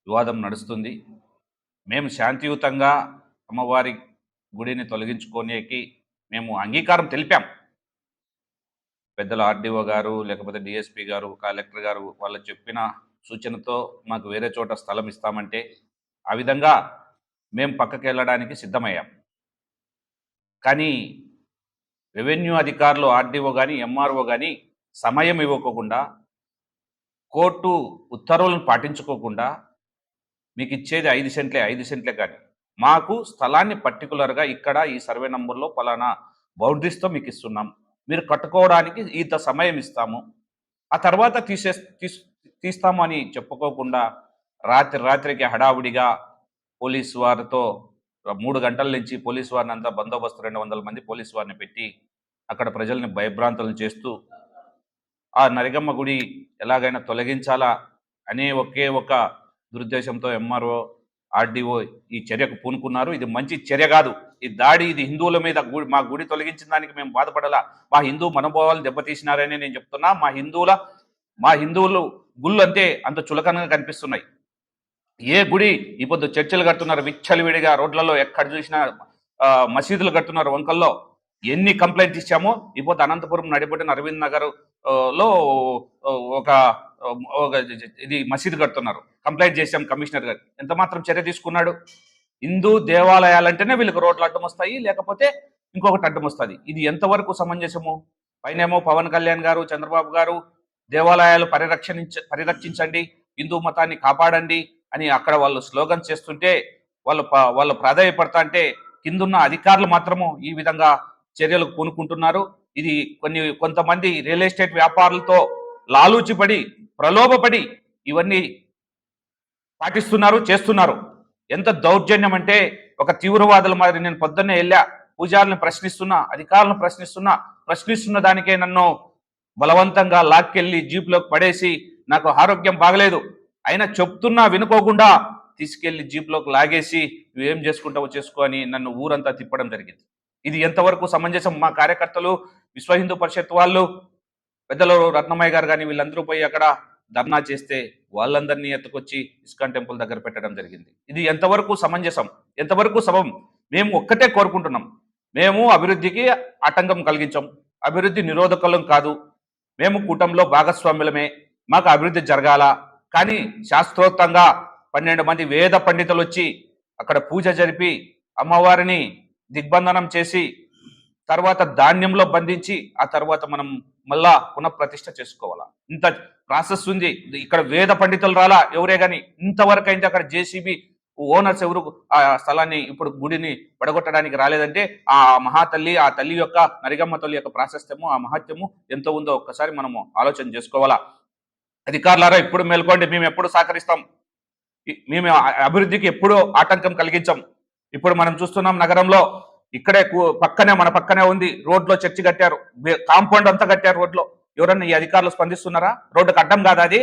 వివాదం నడుస్తుంది. మేము శాంతియుతంగా అమ్మవారి గుడిని తొలగించుకోనేకి మేము అంగీకారం తెలిపాం. పెద్దల ఆర్డీఓ గారు, లేకపోతే డీఎస్పీ గారు, కలెక్టర్ గారు వాళ్ళు చెప్పిన సూచనతో మాకు వేరే చోట స్థలం ఇస్తామంటే, ఆ విధంగా మేము పక్కకెళ్ళడానికి సిద్ధమయ్యాం. కానీ రెవెన్యూ అధికారులు ఆర్డీఓ గానీ, ఎంఆర్ఓ గానీ సమయం ఇవ్వకోకుండా, కోర్టు ఉత్తర్వులను పాటించుకోకుండా మీకు ఇచ్చేది 5 సెంట్లే, 5 సెంట్లే కానీ మాకు స్థలాన్ని పర్టికులర్గా ఇక్కడ ఈ సర్వే నంబర్లో పలానా బౌండరీస్తో మీకు ఇస్తున్నాం, మీరు కట్టుకోవడానికి ఇంత సమయం ఇస్తాము, ఆ తర్వాత తీస్తాము అని చెప్పుకోకుండా రాత్రికి హడావుడిగా పోలీసు వారితో 3 గంటల నుంచి పోలీసు వారిని అంతా బందోబస్తు 200 మంది పోలీసు వారిని పెట్టి అక్కడ ప్రజల్ని భయభ్రాంతులను చేస్తూ ఆ నరిగమ్మ గుడి ఎలాగైనా తొలగించాలా అనే ఒకే ఒక దురుద్దేశంతో ఎంఆర్ఓ ఆర్డీఓ ఈ చర్యకు పూనుకున్నారు. ఇది మంచి చర్య కాదు. ఈ దాడి ఇది హిందువుల మీద మా గుడి తొలగించిన దానికి మేము బాధపడాలా, మా హిందూ మనోభావాలు దెబ్బతీసినారని నేను చెప్తున్నా. మా హిందువులు గుళ్ళు అంతే అంత చులకనగా కనిపిస్తున్నాయి. ఏ గుడి ఇప్పుడు చర్చలు కడుతున్నారు విచ్చలవిడిగా, రోడ్లలో ఎక్కడ చూసినా మసీదులు కడుతున్నారు వంకల్లో. ఎన్ని కంప్లైంట్ ఇచ్చామో ఇప్పుడు అనంతపురం నడిబొడ్డిన అరవింద్ నగర్ లో ఒక ఇది మసీదు కడుతున్నారు, కంప్లైంట్ చేశాం కమిషనర్ గారు, ఎంత మాత్రం చర్య తీసుకున్నాడు? హిందూ దేవాలయాలంటేనే వీళ్ళకి రోడ్లు అడ్డం వస్తాయి, లేకపోతే ఇంకొకటి అడ్డం వస్తుంది. ఇది ఎంతవరకు సమంజసము? పైనేమో పవన్ కళ్యాణ్ గారు, చంద్రబాబు గారు దేవాలయాలు పరిరక్షించండి, హిందూ మతాన్ని కాపాడండి అని అక్కడ వాళ్ళు స్లోగన్ చేస్తుంటే, వాళ్ళు ప్రాధాన్యపడతా అంటే కిందున్న అధికారులు మాత్రము ఈ విధంగా చర్యలకు పూనుకుంటున్నారు. ఇది కొంతమంది రియల్ ఎస్టేట్ వ్యాపారులతో లాలూచిపడి ప్రలోభపడి ఇవన్నీ పాటిస్తున్నారు, చేస్తున్నారు. ఎంత దౌర్జన్యం అంటే ఒక తీవ్రవాదుల మాదిరి నేను పొద్దున్నే వెళ్ళా, పూజారులను ప్రశ్నిస్తున్నా, అధికారులను ప్రశ్నిస్తున్న దానికే నన్ను బలవంతంగా లాక్కెళ్ళి జీప్లోకి పడేసి, నాకు ఆరోగ్యం బాగలేదు అయినా చెప్తున్నా వినుకోకుండా తీసుకెళ్లి జీప్లోకి లాగేసి నువ్వేం చేసుకుంటావో చేసుకో అని నన్ను ఊరంతా తిప్పడం జరిగింది. ఇది ఎంతవరకు సమంజసం? మా కార్యకర్తలు, విశ్వ హిందూ పరిషత్ వాళ్ళు, పెద్దలు రత్నమయ్య గారు కానీ వీళ్ళందరూ పోయి అక్కడ ధర్నా చేస్తే వాళ్ళందరినీ ఎత్తుకొచ్చి ఇస్కాన్ టెంపుల్ దగ్గర పెట్టడం జరిగింది. ఇది ఎంతవరకు సమంజసం, ఎంతవరకు సబం? మేము ఒక్కటే కోరుకుంటున్నాం, మేము అభివృద్ధికి ఆటంకం కలిగించాం, అభివృద్ధి నిరోధకులం కాదు, మేము కూటమిలో భాగస్వామ్యులమే, మాకు అభివృద్ధి జరగాల. కానీ శాస్త్రోక్తంగా 12 మంది వేద పండితులు వచ్చి అక్కడ పూజ జరిపి అమ్మవారిని దిగ్బంధనం చేసి తర్వాత ధాన్యంలో బంధించి ఆ తర్వాత మనం మళ్ళా పునఃప్రతిష్ఠ చేసుకోవాలా. ఇంత ప్రాసెస్ ఉంది. ఇక్కడ వేద పండితులు రాలా ఎవరే కానీ, ఇంతవరకు అయితే అక్కడ జేసీబీ ఓనర్స్ ఎవరు ఆ స్థలాన్ని ఇప్పుడు గుడిని పడగొట్టడానికి రాలేదంటే ఆ మహాతల్లి, ఆ తల్లి యొక్క నరిగమ్మ తల్లి యొక్క ప్రాశస్త్యము, ఆ మహత్యము ఎంతో ఉందో ఒక్కసారి మనము ఆలోచన చేసుకోవాలా. అధికారులారా ఇప్పుడు మేల్కోండి, మేము ఎప్పుడు సహకరిస్తాం, మేము అభివృద్ధికి ఎప్పుడూ ఆటంకం కలిగించాం. ఇప్పుడు మనం చూస్తున్నాం నగరంలో ఇక్కడే మన పక్కనే ఉంది, రోడ్లో చర్చి కట్టారు, కాంపౌండ్ అంతా కట్టారు రోడ్లో. ఎవరన్నా ఈ అధికారులు స్పందిస్తున్నారా? రోడ్డుకు అడ్డం కాదా అది?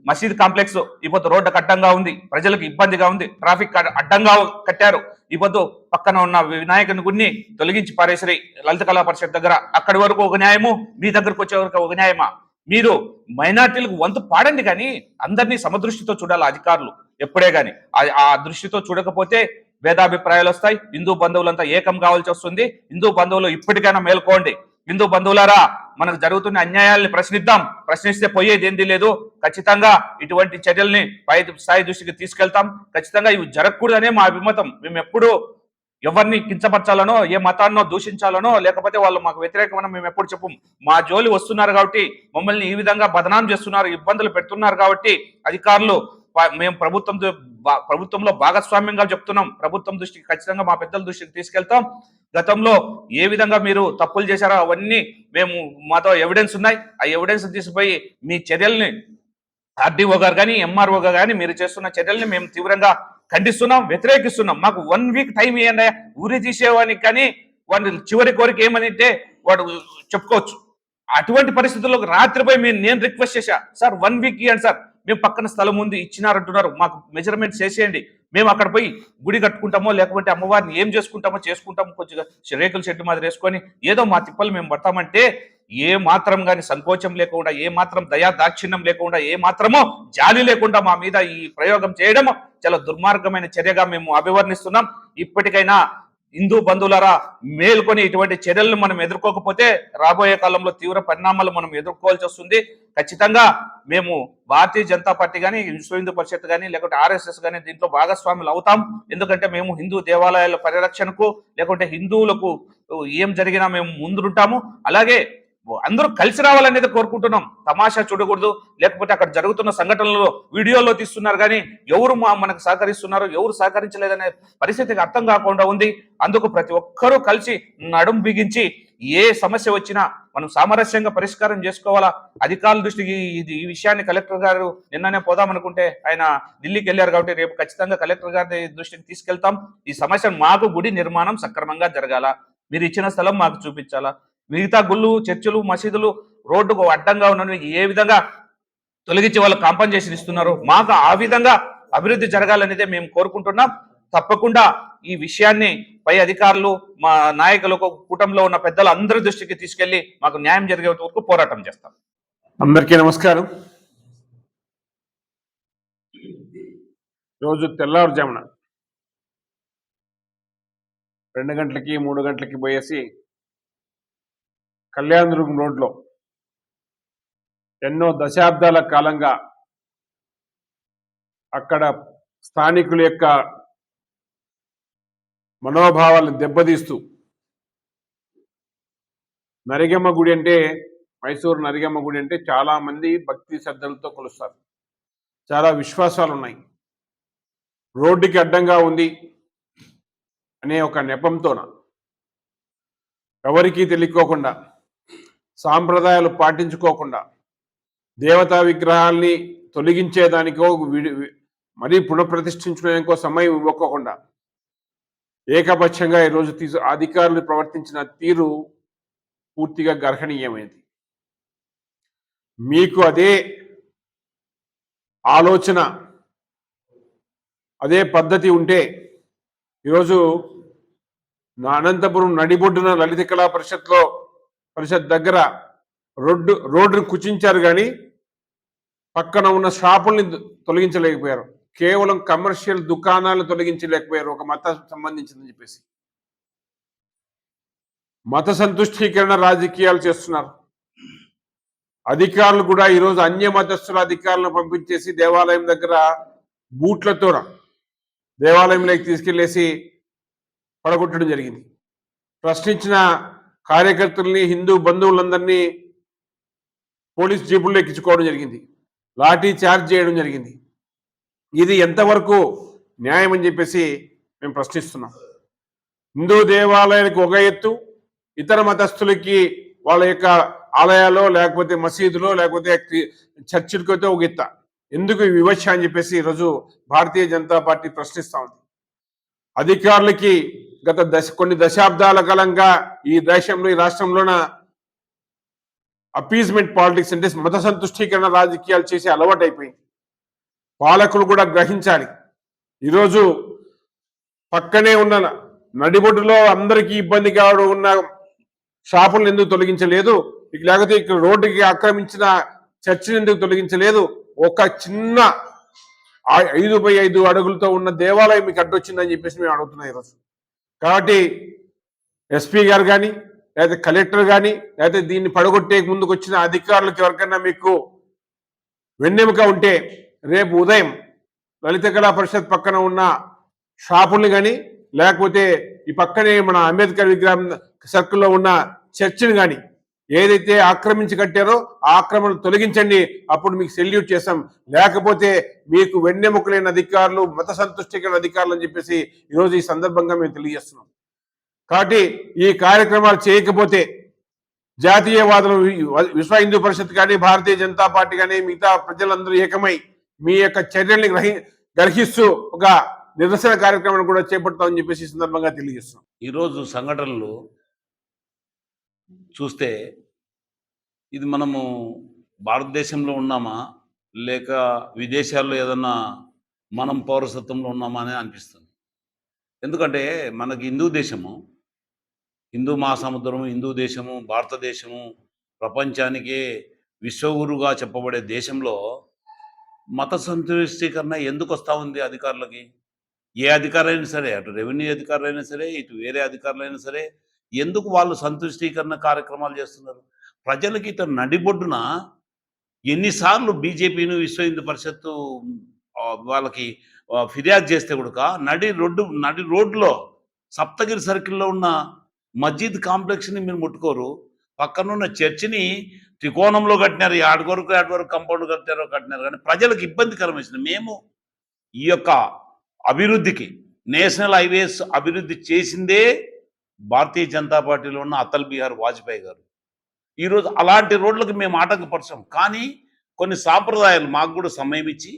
మసీద్ కాంప్లెక్స్ ఇప్పుడు రోడ్డుకు అడ్డంగా ఉంది, ప్రజలకు ఇబ్బందిగా ఉంది, ట్రాఫిక్ అడ్డంగా కట్టారు. ఇప్పుడు పక్కన ఉన్న వినాయకుని గుడిని తొలగించి పారేసరి లలిత కళా పరిషత్ దగ్గర, అక్కడి వరకు ఒక న్యాయము, మీ దగ్గరకు వచ్చే వరకు ఒక న్యాయమా? మీరు మైనార్టీలకు వంతు పాడండి, కానీ అందరినీ సమదృష్టితో చూడాలి అధికారులు ఎప్పుడే కానీ. ఆ దృష్టితో చూడకపోతే భేదాభిప్రాయాలు వస్తాయి, హిందూ బంధువులంతా ఏకం కావాల్సి వస్తుంది. హిందూ బంధువులు ఇప్పటికైనా మేల్కోండి. హిందూ బంధువులారా, మనకు జరుగుతున్న అన్యాయాల్ని ప్రశ్నిద్దాం, ప్రశ్నిస్తే పోయేది ఏంది లేదు. ఖచ్చితంగా ఇటువంటి చర్యల్ని పై స్థాయి దృష్టికి తీసుకెళ్తాం. ఖచ్చితంగా ఇవి జరగకూడదనే మా అభిమతం. మేము ఎప్పుడు ఎవరిని కించపరచాలనో, ఏ మతాన్నో దూషించాలనో, లేకపోతే వాళ్ళు మాకు వ్యతిరేకమని మేము ఎప్పుడు చెప్పం. మా జోలి వస్తున్నారు కాబట్టి, మమ్మల్ని ఈ విధంగా బదనాం చేస్తున్నారు, ఇబ్బందులు పెడుతున్నారు కాబట్టి అధికారులు మేము ప్రభుత్వంలో భాగస్వామ్యంగా చెప్తున్నాం. ప్రభుత్వం దృష్టికి ఖచ్చితంగా మా పెద్దల దృష్టికి తీసుకెళ్తాం. గతంలో ఏ విధంగా మీరు తప్పులు చేశారో అవన్నీ మాతో ఎవిడెన్స్ ఉన్నాయి. ఆ ఎవిడెన్స్ తీసుకుపోయి మీ చర్యల్ని ఆర్డీఓ గారు కానీ, ఎంఆర్ఓ గారు కానీ మీరు చేస్తున్న చర్యల్ని మేము తీవ్రంగా ఖండిస్తున్నాం, వ్యతిరేకిస్తున్నాం. మాకు 1 వీక్ టైం ఇవ్వండి. ఊరి తీసేవానికి కానీ వాడి చివరి కోరిక ఏమనింటే వాడు చెప్పుకోవచ్చు. అటువంటి పరిస్థితుల్లో రాత్రిపై నేను రిక్వెస్ట్ చేశా, సార్ 1 వీక్ ఇవ్వండి సార్, మేము పక్కన స్థలం ఉంది ఇచ్చినారంటున్నారు, మాకు మెజర్మెంట్స్ చేసేయండి, మేము అక్కడ పోయి గుడి కట్టుకుంటామో లేకపోతే అమ్మవారిని ఏం చేసుకుంటామో చేసుకుంటాము, కొంచెం రేకుల షెడ్ మాదిరి వేసుకొని ఏదో మా తిప్పలు మేము పడతామంటే ఏ మాత్రం కానీ సంకోచం లేకుండా, ఏ మాత్రం దయా దాక్షిణ్యం లేకుండా, ఏ మాత్రమో జాలి లేకుండా మా మీద ఈ ప్రయోగం చేయడం చాలా దుర్మార్గమైన చర్యగా మేము అభివర్ణిస్తున్నాం. ఇప్పటికైనా హిందూ బంధువులారా మేల్కొని ఇటువంటి చర్యలను మనం ఎదుర్కోకపోతే రాబోయే కాలంలో తీవ్ర పరిణామాలు మనం ఎదుర్కోవాల్సి వస్తుంది. ఖచ్చితంగా మేము భారతీయ జనతా పార్టీ కానీ, విశ్వ హిందూ పరిషత్ కానీ, లేకుంటే ఆర్ఎస్ఎస్ కానీ దీంట్లో భాగస్వాములు అవుతాం. ఎందుకంటే మేము హిందూ దేవాలయాల పరిరక్షణకు, లేకుంటే హిందువులకు ఏం జరిగినా మేము ముందుంటాము. అలాగే అందరూ కలిసి రావాలనేది కోరుకుంటున్నాం. తమాషా చూడకూడదు. లేకపోతే అక్కడ జరుగుతున్న సంఘటనలు వీడియోలో తీస్తున్నారు కానీ ఎవరు మనకు సహకరిస్తున్నారు, ఎవరు సహకరించలేదనే పరిస్థితికి అర్థం కాకుండా ఉంది. అందుకు ప్రతి ఒక్కరూ కలిసి నడుం బిగించి ఏ సమస్య వచ్చినా మనం సామరస్యంగా పరిష్కారం చేసుకోవాలా. అధికారుల దృష్టికి ఈ విషయాన్ని కలెక్టర్ గారు నిన్ననే పోదామనుకుంటే ఆయన ఢిల్లీకి వెళ్ళారు కాబట్టి రేపు ఖచ్చితంగా కలెక్టర్ గారి దృష్టికి తీసుకెళ్తాం. ఈ సమస్య మాకు గుడి నిర్మాణం సక్రమంగా జరగాల, మీరు ఇచ్చిన స్థలం మాకు చూపించాలా, మిగతా గుళ్ళు, చర్చిలు, మసీదులు రోడ్డుకు అడ్డంగా ఉన్నవి ఏ విధంగా తొలగించి వాళ్ళు కాంపన్సేషన్ ఇస్తున్నారు, మాకు ఆ విధంగా అభివృద్ధి జరగాలనేదే మేము కోరుకుంటున్నాం. తప్పకుండా ఈ విషయాన్ని పై అధికారులు, మా నాయకులకు, కూటమిలో ఉన్న పెద్దలు అందరి దృష్టికి తీసుకెళ్లి మాకు న్యాయం జరిగే వరకు పోరాటం చేస్తాం. అందరికీ నమస్కారం. రోజు తెల్లవారుజామున 2 గంటలకి 3 గంటలకి పోయేసి కళ్యాణదుర్గం రోడ్లో ఎన్నో దశాబ్దాల కాలంగా అక్కడ స్థానికుల యొక్క మనోభావాలను దెబ్బతీస్తూ నరిగమ్మ గుడి అంటే, మైసూరు నరిగమ్మ గుడి అంటే చాలా మంది భక్తి శ్రద్ధలతో కొలుస్తారు. చాలా విశ్వాసాలు ఉన్నాయి. రోడ్డుకి అడ్డంగా ఉంది అనే ఒక నెపంతోన ఎవరికీ తెలియకోకుండా, సాంప్రదాయాలు పాటించుకోకుండా, దేవతా విగ్రహాల్ని తొలగించేదానికో మరీ పునఃప్రతిష్ఠించడానికో సమయం ఇవ్వకోకుండా ఏకపక్షంగా ఈరోజు అధికారులు ప్రవర్తించిన తీరు పూర్తిగా గర్హనీయమైనది. మీకు అదే ఆలోచన, అదే పద్ధతి ఉంటే ఈరోజు అనంతపురం నడిబొడ్డున లలిత కళా పరిషత్ దగ్గర రోడ్డును కుచించారు కానీ పక్కన ఉన్న షాపుల్ని తొలగించలేకపోయారు. కేవలం కమర్షియల్ దుకాణాలను తొలగించలేకపోయారు, ఒక మత సంబంధించిందని చెప్పేసి. మత సంతుష్టీకరణ రాజకీయాలు చేస్తున్నారు. అధికారులు కూడా ఈరోజు అన్య మతస్థుల అధికారులను పంపించేసి దేవాలయం దగ్గర బూట్లతో దేవాలయంలోకి తీసుకెళ్లేసి పడగొట్టడం జరిగింది. ప్రశ్నించిన కార్యకర్తల్ని, హిందూ బంధువులందరినీ పోలీస్ జీపుల్లో ఎక్కించుకోవడం జరిగింది, లాఠీ చార్జ్ చేయడం జరిగింది. ఇది ఎంతవరకు న్యాయం అని చెప్పేసి మేము ప్రశ్నిస్తున్నాం. హిందూ దేవాలయానికి ఒక ఎత్తు, ఇతర మతస్థులకి వాళ్ళ యొక్క ఆలయాలో, లేకపోతే మసీదులో, లేకపోతే చర్చిలకైతే ఒక ఎత్త. ఎందుకు ఈ వివక్ష అని చెప్పేసి ఈరోజు భారతీయ జనతా పార్టీ ప్రశ్నిస్తా ఉంది. అధికారులకి కొన్ని దశాబ్దాల కాలంగా ఈ దేశంలో, ఈ రాష్ట్రంలోన అపీజ్మెంట్ పాలిటిక్స్ అంటే మత సంతుష్టీకరణ రాజకీయాలు చేసే అలవాటు అయిపోయింది. పాలకులు కూడా గ్రహించాలి. ఈరోజు పక్కనే ఉన్న నడిబొడ్డులో అందరికీ ఇబ్బంది కావడం ఉన్న షాపులను ఎందుకు తొలగించలేదు, లేకపోతే ఇక్కడ రోడ్డుకి ఆక్రమించిన చర్చిని ఎందుకు తొలగించలేదు, ఒక చిన్న 5x5 అడుగులతో ఉన్న దేవాలయం మీకు అడ్డొచ్చిందని చెప్పేసి మేము అడుగుతున్నాం ఈరోజు. కాబట్టి ఎస్పీ గారు కానీ, లేకపోతే కలెక్టర్ కానీ, లేకపోతే దీన్ని పడగొట్టే ముందుకు వచ్చిన అధికారులకు ఎవరికైనా మీకు వెన్నెముక ఉంటే రేపు ఉదయం లలిత కళా పరిషత్ పక్కన ఉన్న షాపుల్ని కానీ, లేకపోతే ఈ పక్కనే మన అంబేద్కర్ విగ్రహం సర్కిల్లో ఉన్న చర్చిని కానీ ఏదైతే ఆక్రమించి కట్టారో ఆ ఆక్రమణలు తొలగించండి, అప్పుడు మీకు సెల్యూట్ చేస్తాం. లేకపోతే మీకు వెన్నెముకలైన అధికారులు, మత సంతుష్టికరణ అధికారులు అని చెప్పేసి ఈరోజు ఈ సందర్భంగా మేము తెలియజేస్తున్నాం. కాబట్టి ఈ కార్యక్రమాలు చేయకపోతే జాతీయవాదులు, విశ్వ హిందూ పరిషత్ కానీ, భారతీయ జనతా పార్టీ కానీ, మిగతా ప్రజలందరూ ఏకమై మీ యొక్క చర్యల్ని గ్రహిస్తూ ఒక నిరసన కార్యక్రమాన్ని కూడా చేపడతామని చెప్పేసి ఈ సందర్భంగా తెలియజేస్తున్నాం. ఈరోజు సంఘటనలు చూస్తే ఇది మనము భారతదేశంలో ఉన్నామా లేక విదేశాల్లో ఏదన్నా మనం పౌరసత్వంలో ఉన్నామా అని అనిపిస్తుంది. ఎందుకంటే మనకి హిందూ దేశము, హిందూ మహాసముద్రము, హిందూ దేశము, భారతదేశము, ప్రపంచానికే విశ్వగురుగా చెప్పబడే దేశంలో మత సంతుష్టీకరణ ఎందుకు వస్తూ ఉంది అధికారులకి? ఏ అధికారులైనా సరే, అటు రెవెన్యూ అధికారులైనా సరే, ఇటు వేరే అధికారులైనా సరే, ఎందుకు వాళ్ళు సంతుష్టీకరణ కార్యక్రమాలు చేస్తున్నారు? ప్రజలకి ఇతను నడిబొడ్డున ఎన్నిసార్లు బీజేపీను విశ్వ హిందూ పరిషత్తు వాళ్ళకి ఫిర్యాదు చేస్తే కూడా నడి రోడ్లో సప్తగిరి సర్కిల్లో ఉన్న మస్జిద్ కాంప్లెక్స్ని మీరు ముట్టుకోరు. పక్కనున్న చర్చిని త్రికోణంలో కట్టినారు, ఆడి వరకు కంపౌండ్ కట్టినారు కానీ ప్రజలకు ఇబ్బందికరం వేసింది. మేము ఈ యొక్క అభివృద్ధికి నేషనల్ హైవేస్ అభివృద్ధి చేసిందే భారతీయ జనతా పార్టీలో ఉన్న అటల్ బిహారీ వాజ్పేయి గారు. ఈరోజు అలాంటి రోడ్లకు మేము ఆటంకపరచాం. కానీ కొన్ని సాంప్రదాయాలు మాకు కూడా సమయం ఇచ్చి,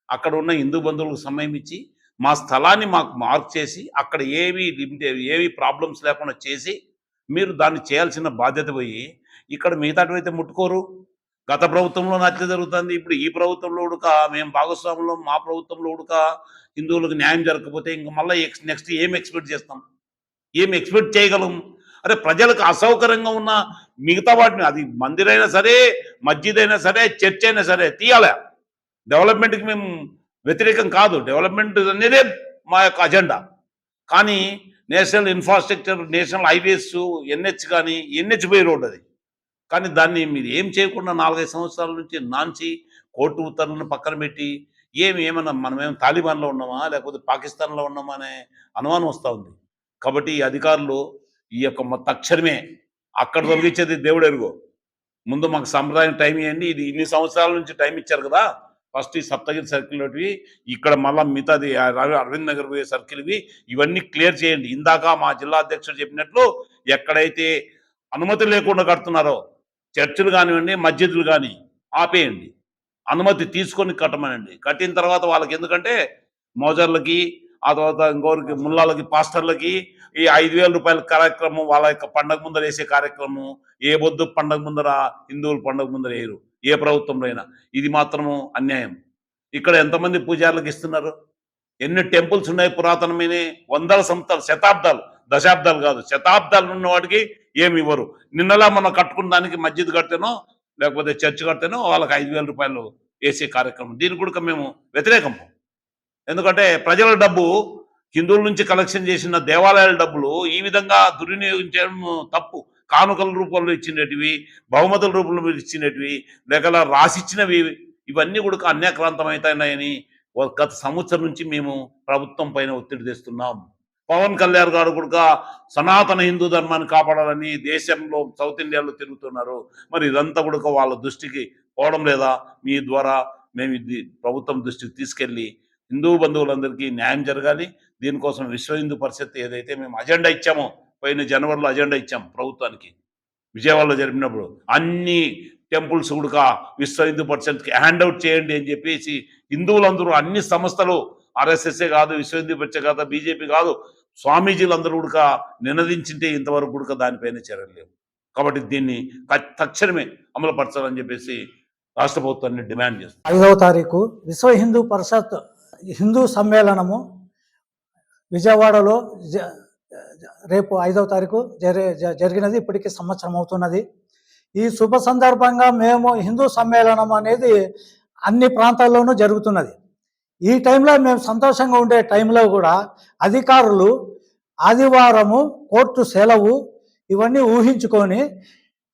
అక్కడ ఉన్న హిందూ బంధువులకు సమయం ఇచ్చి, మా స్థలాన్ని మాకు మార్క్ చేసి, అక్కడ ఏవి ప్రాబ్లమ్స్ లేకుండా చేసి, మీరు దాన్ని చేయాల్సిన బాధ్యత పోయి ఇక్కడ మిగతాటివైతే ముట్టుకోరు. గత ప్రభుత్వంలో నచ్చ జరుగుతుంది, ఇప్పుడు ఈ ప్రభుత్వంలో ఉడక మేము భాగస్వాములు, మా ప్రభుత్వంలో ఉడక హిందువులకు న్యాయం జరగకపోతే ఇంక మళ్ళీ నెక్స్ట్ ఏం ఎక్స్పెక్ట్ చేస్తాం? ఏం ఎక్స్పెక్ట్ చేయగలం? అరే ప్రజలకు అసౌకర్యంగా ఉన్న మిగతా వాటిని, అది మందిరైనా సరే, మస్జిద్ అయినా సరే, చర్చ్ అయినా సరే తీయాలి. డెవలప్మెంట్కి మేము వ్యతిరేకం కాదు, డెవలప్మెంట్ అనేదే మా యొక్క అజెండా. కానీ national infrastructure, national highways, NH కానీ ఎన్హెచ్బై రోడ్ అది. కానీ దాన్ని మీరు ఏం చేయకుండా 4-5 సంవత్సరాల నుంచి నాంచి కోర్టు ఉత్తర్వులను పక్కన పెట్టి ఏమన్నా మనమేం తాలిబాన్లో ఉన్నామా లేకపోతే పాకిస్తాన్లో ఉన్నామా అనే అనుమానం వస్తూ ఉంది. కాబట్టి ఈ అధికారులు ఈ యొక్క తక్షణమే అక్కడ తొలగించేది దేవుడు ఎరుగో. ముందు మాకు సంప్రదాయం టైం ఇవ్వండి. ఇది ఇన్ని సంవత్సరాల నుంచి టైం ఇచ్చారు కదా, ఫస్ట్ ఈ సప్తగిరి సర్కిల్ ఒకటి, ఇక్కడ మళ్ళీ మిగతాది అరవింద్ నగర్ పోయే సర్కిల్వి, ఇవన్నీ క్లియర్ చేయండి. ఇందాక మా జిల్లా అధ్యక్షుడు చెప్పినట్లు ఎక్కడైతే అనుమతి లేకుండా కడుతున్నారో చర్చిలు కానివ్వండి, మస్జిద్లు కానీ ఆపేయండి, అనుమతి తీసుకొని కట్టమనండి. కట్టిన తర్వాత వాళ్ళకి, ఎందుకంటే మోజర్లకి, ఆ తర్వాత ఇంకోరికి ముల్లాలకి, పాస్టర్లకి ఈ 5,000 రూపాయల కార్యక్రమం, వాళ్ళ యొక్క పండగ ముందర వేసే కార్యక్రమం ఏ పొద్దు పండగ ముందర హిందువులు పండగ ముందర వేయరు, ఏ ప్రభుత్వంలో అయినా. ఇది మాత్రము అన్యాయం. ఇక్కడ ఎంతమంది పూజారులకు ఇస్తున్నారు? ఎన్ని టెంపుల్స్ ఉన్నాయి పురాతనమైన, వందల సంవత్సరాలు, శతాబ్దాలు, దశాబ్దాలు కాదు శతాబ్దాలు ఉన్న వాటికి ఏమి ఇవ్వరు. నిన్నలా మనం కట్టుకున్న దానికి మస్జిద్ కడితేనో లేకపోతే చర్చ్ కడితేనో వాళ్ళకి 5,000 రూపాయలు వేసే కార్యక్రమం, దీనికి కూడా మేము వ్యతిరేకం. ఎందుకంటే ప్రజల డబ్బు, హిందువుల నుంచి కలెక్షన్ చేసిన దేవాలయాల డబ్బులు ఈ విధంగా దుర్వినియోగించడం తప్పు. కానుకల రూపంలో ఇచ్చినటివి, బహుమతుల రూపంలో ఇచ్చినటివి, లేక రాసిచ్చినవి, ఇవన్నీ కూడా అన్యాక్రాంతం అవుతాయని గత సంవత్సరం నుంచి మేము ప్రభుత్వం పైన ఒత్తిడి తెస్తున్నాం. పవన్ కళ్యాణ్ గారు కూడా సనాతన హిందూ ధర్మాన్ని కాపాడాలని దేశంలో సౌత్ ఇండియాలో తిరుగుతున్నారు. మరి ఇదంతా కూడా వాళ్ళ దృష్టికి పోవడం లేదా? మీ ద్వారా మేము ఇది ప్రభుత్వం దృష్టికి తీసుకెళ్ళి హిందూ బంధువులందరికీ న్యాయం జరగాలి. దీనికోసం విశ్వ హిందూ పరిషత్ ఏదైతే మేము అజెండా ఇచ్చామో, పోయిన జనవరిలో అజెండా ఇచ్చాం ప్రభుత్వానికి, విజయవాడలో జరిపినప్పుడు, అన్ని టెంపుల్స్ కూడా విశ్వ హిందూ పరిషత్కి హ్యాండ్అవుట్ చేయండి అని చెప్పేసి హిందువులందరూ, అన్ని సంస్థలు, ఆర్ఎస్ఎస్ఏ కాదు, విశ్వ హిందూ పరిషత్ కాదు, బీజేపీ కాదు, స్వామీజీలందరూ కూడా నినదించింటే ఇంతవరకు కూడా దానిపైన చర్యలు లేవు. కాబట్టి దీన్ని తక్షణమే అమలుపరచాలని చెప్పేసి రాష్ట్ర ప్రభుత్వాన్ని డిమాండ్ చేస్తుంది. 5వ తారీఖు విశ్వ హిందూ పరిషత్ హిందూ సమ్మేళనము విజయవాడలో రేపు 5వ తారీఖు జరిగినది. ఇప్పటికీ సంవత్సరం అవుతున్నది. ఈ శుభ సందర్భంగా మేము హిందూ సమ్మేళనం అనేది అన్ని ప్రాంతాల్లోనూ జరుగుతున్నది. ఈ టైంలో మేము సంతోషంగా ఉండే టైంలో కూడా అధికారులు ఆదివారము కోర్టు సెలవు ఇవన్నీ ఊహించుకొని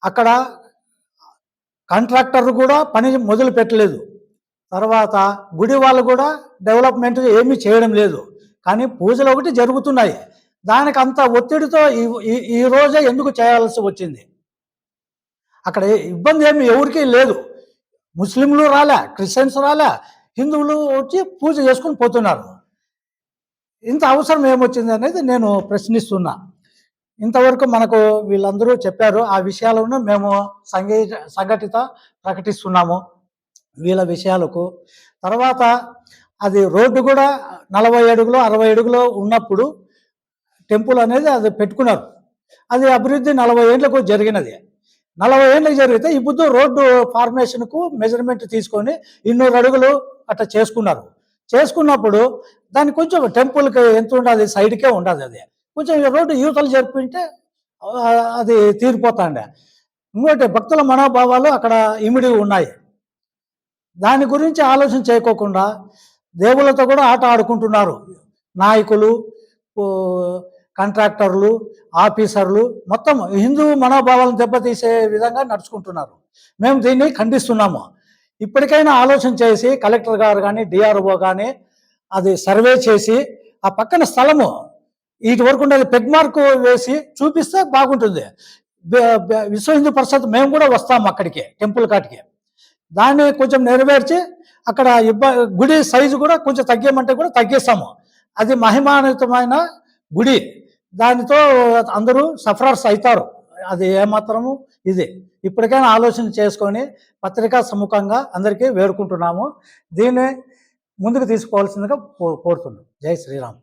అక్కడ కాంట్రాక్టర్ కూడా పని మొదలు పెట్టలేదు. తర్వాత గుడి వాళ్ళు కూడా డెవలప్మెంట్ ఏమీ చేయడం లేదు. కానీ పూజలు ఒకటి జరుగుతున్నాయి. దానికి అంత ఒత్తిడితో ఈ రోజే ఎందుకు చేయాల్సి వచ్చింది? అక్కడ ఇబ్బంది ఏమి ఎవరికీ లేదు. ముస్లింలు రాలే, క్రిస్టియన్స్ రాలే, హిందువులు వచ్చి పూజ చేసుకుని పోతున్నారు. ఇంత అవసరం ఏమొచ్చింది అనేది నేను ప్రశ్నిస్తున్నా. ఇంతవరకు మనకు వీళ్ళందరూ చెప్పారు. ఆ విషయాలను మేము సంఘటిత ప్రకటిస్తున్నాము వీళ్ళ విషయాలకు. తర్వాత అది రోడ్డు కూడా 40 అడుగులు 60 అడుగులు ఉన్నప్పుడు టెంపుల్ అనేది అది పెట్టుకున్నారు. అది అభివృద్ధి 40 ఏళ్ళకు జరిగినది. 40 ఏళ్ళకి జరిగితే ఇప్పుడు రోడ్డు ఫార్మేషన్కు మెజర్మెంట్ తీసుకొని 200 అడుగులు అట్లా చేసుకున్నప్పుడు దానికి కొంచెం టెంపుల్కి ఎంత ఉండదు, సైడ్కే ఉండదు. అది కొంచెం రోడ్డు యూతలు జరిపింటే అది తీరిపోతాండే. ఇంకోటి భక్తుల మనోభావాలు అక్కడ ఇమిడి ఉన్నాయి. దాని గురించి ఆలోచన చేయకోకుండా దేవుళ్ళతో కూడా ఆట ఆడుకుంటున్నారు నాయకులు, కాంట్రాక్టర్లు, ఆఫీసర్లు, మొత్తం హిందూ మనోభావాలను దెబ్బతీసే విధంగా నడుచుకుంటున్నారు. మేము దీన్ని ఖండిస్తున్నాము. ఇప్పటికైనా ఆలోచన చేసి కలెక్టర్ గారు కానీ డిఆర్ఓ కానీ అది సర్వే చేసి ఆ పక్కన స్థలము ఇటు వరకు ఉండేది పెగ్ మార్క్ వేసి చూపిస్తే బాగుంటుంది. విశ్వ హిందూ పరిషత్ మేము కూడా వస్తాము అక్కడికి, టెంపుల్ కాటికి. దాన్ని కొంచెం నెరవేర్చి అక్కడ గుడి సైజు కూడా కొంచెం తగ్గేయమంటే కూడా తగ్గిస్తాము. అది మహిమాన్వితమైన గుడి, దానితో అందరూ సఫరర్స్ అవుతారు. అది ఏమాత్రము ఇది ఇప్పటికైనా ఆలోచన చేసుకొని పత్రికా సముఖంగా అందరికీ వేడుకుంటున్నాము. దీన్ని ముందుకు తీసుకోవాల్సిందిగా కోరుతున్నాం. జై శ్రీరామ్.